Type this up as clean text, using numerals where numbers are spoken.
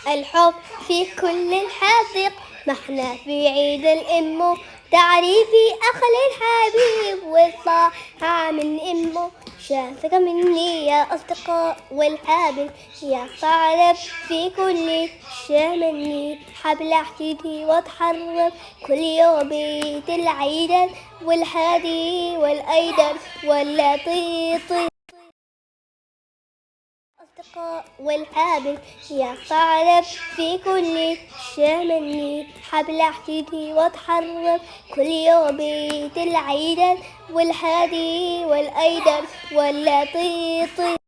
الحب في كل الحديق، ما احنا في عيد الأم. تعريفي أخلي الحبيب والطاعة من أمه. شافك مني يا أصدقاء والحبيب يا صعب في كل شمني. حبل احتدي واتحرك كل يوم بيت العيد والهادي والأيدر واللطيط أصدقاء والحابل يا صعب في كل شمني. حبل احتدي واتحرك كل يوم بيت العيد والهادي والأيدر واللطيط.